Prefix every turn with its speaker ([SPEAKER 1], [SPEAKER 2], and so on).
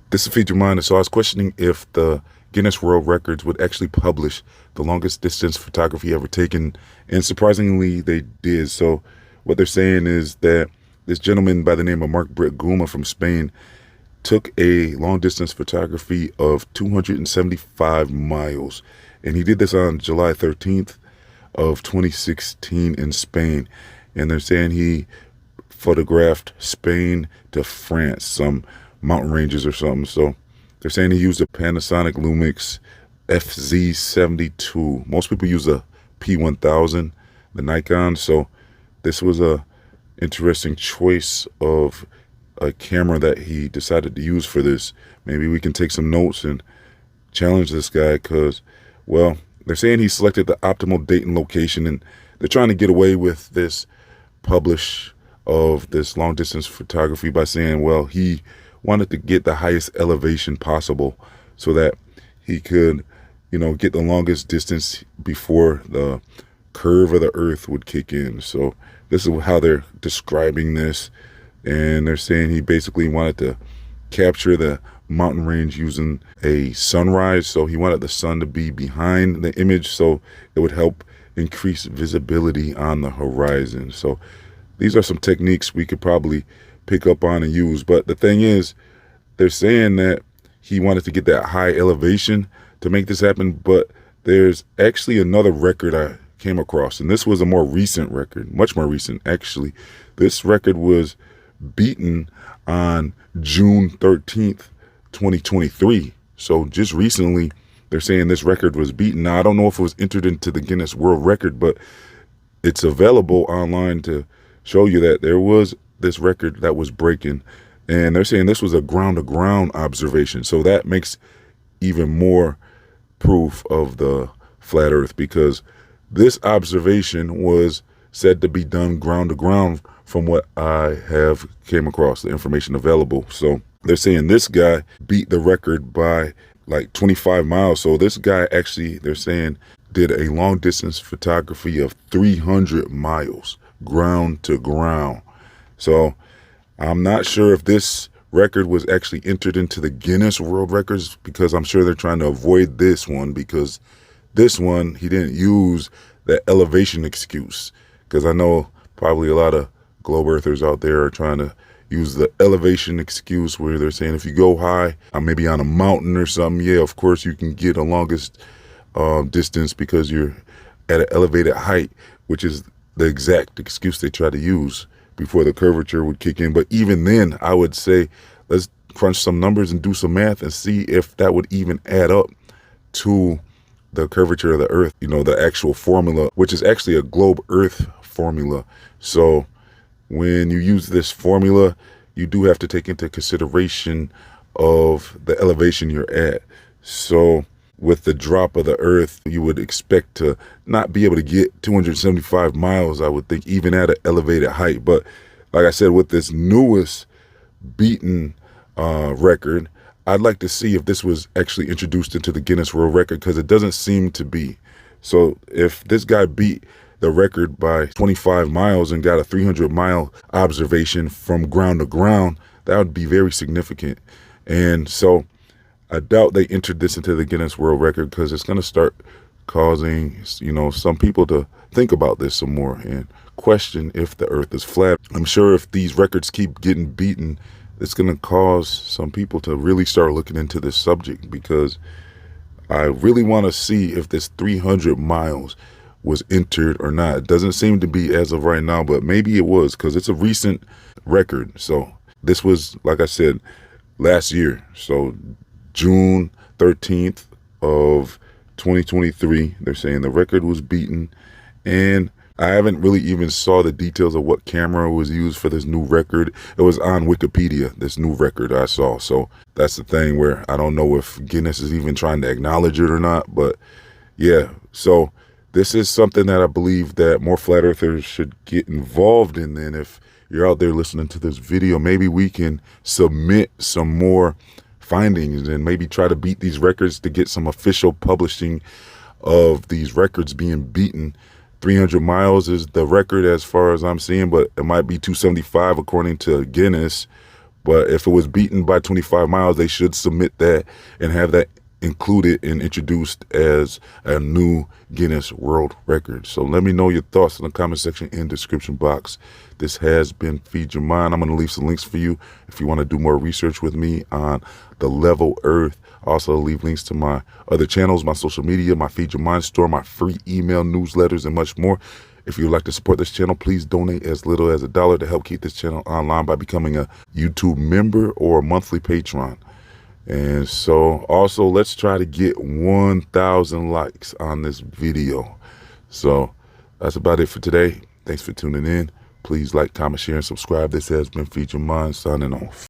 [SPEAKER 1] This is Feed Your Mind. So I was questioning if the Guinness World Records would actually publish the longest distance photography ever taken, and surprisingly, they did. So what they're saying is that this gentleman by the name of Mark Britt Guma from Spain took a long distance photography of 275 miles, and he did this on July 13th of 2016 in Spain. And they're saying he photographed Spain to France, some mountain ranges or something. So they're saying he used a Panasonic Lumix FZ72. Most people use a P1000, the Nikon. So this was a interesting choice of a camera that he decided to use for this. Maybe we can take some notes and challenge this guy because, well, they're saying he selected the optimal date and location, and they're trying to get away with this publish of this long distance photography by saying, well, he wanted to get the highest elevation possible so that he could, get the longest distance before the curve of the earth would kick in. So this is how they're describing this. And they're saying he basically wanted to capture the mountain range using a sunrise. So he wanted the sun to be behind the image so it would help increase visibility on the horizon. So these are some techniques we could probably pick up on and use. But the thing is, they're saying that he wanted to get that high elevation to make this happen. But there's actually another record I came across, and this was a more recent record, much more recent, actually. This record was beaten on June 13th, 2023. So just recently, they're saying this record was beaten. Now, I don't know if it was entered into the Guinness World Record, but it's available online to show you that there was this record that was breaking. And they're saying this was a ground-to-ground observation. So that makes even more proof of the flat earth, because this observation was said to be done ground-to-ground from what I have came across, the information available. So they're saying this guy beat the record by like 25 miles. So this guy actually, they're saying, did a long distance photography of 300 miles ground to ground. So I'm not sure if this record was actually entered into the Guinness World Records, because I'm sure they're trying to avoid this one, because this one, he didn't use the elevation excuse, because I know probably a lot of globe earthers out there are trying to use the elevation excuse where they're saying if you go high, maybe on a mountain or something, yeah, of course you can get a longest distance because you're at an elevated height, which is the exact excuse they try to use before the curvature would kick in. But even then, I would say let's crunch some numbers and do some math and see if that would even add up to the curvature of the earth, the actual formula, which is actually a globe earth formula. So when you use this formula, you do have to take into consideration of the elevation you're at. So with the drop of the earth, you would expect to not be able to get 275 miles, I would think, even at an elevated height. But like I said, with this newest beaten record, I'd like to see if this was actually introduced into the Guinness World Record, because it doesn't seem to be. So if this guy beat the record by 25 miles and got a 300-mile observation from ground to ground, that would be very significant. And so I doubt they entered this into the Guinness World Record, because it's going to start causing, some people to think about this some more and question if the earth is flat. I'm sure if these records keep getting beaten, it's going to cause some people to really start looking into this subject, because I really want to see if this 300 miles was entered or not. It doesn't seem to be as of right now, but maybe it was, because it's a recent record. So this was, like I said, last year. So June 13th of 2023, they're saying the record was beaten. And I haven't really even saw the details of what camera was used for this new record. It was on Wikipedia, this new record I saw. So that's the thing where I don't know if Guinness is even trying to acknowledge it or not. But yeah, so this is something that I believe that more flat earthers should get involved in. Then if you're out there listening to this video, maybe we can submit some more findings and maybe try to beat these records to get some official publishing of these records being beaten. 300 miles is the record as far as I'm seeing, but it might be 275 according to Guinness. But if it was beaten by 25 miles, they should submit that and have that included and introduced as a new Guinness World Record. So let me know your thoughts in the comment section and description box. This has been Feed Your Mind. I'm going to leave some links for you if you want to do more research with me on the level Earth. Also leave links to my other channels, my social media, my Feed Your Mind store, my free email newsletters, and much more. If you'd like to support this channel, please donate as little as $1 to help keep this channel online by becoming a YouTube member or a monthly patron. And so also let's try to get 1,000 likes on this video. So that's about it for today. Thanks for tuning in. Please like, comment, share, and subscribe. This has been Feed Your Mind, signing off.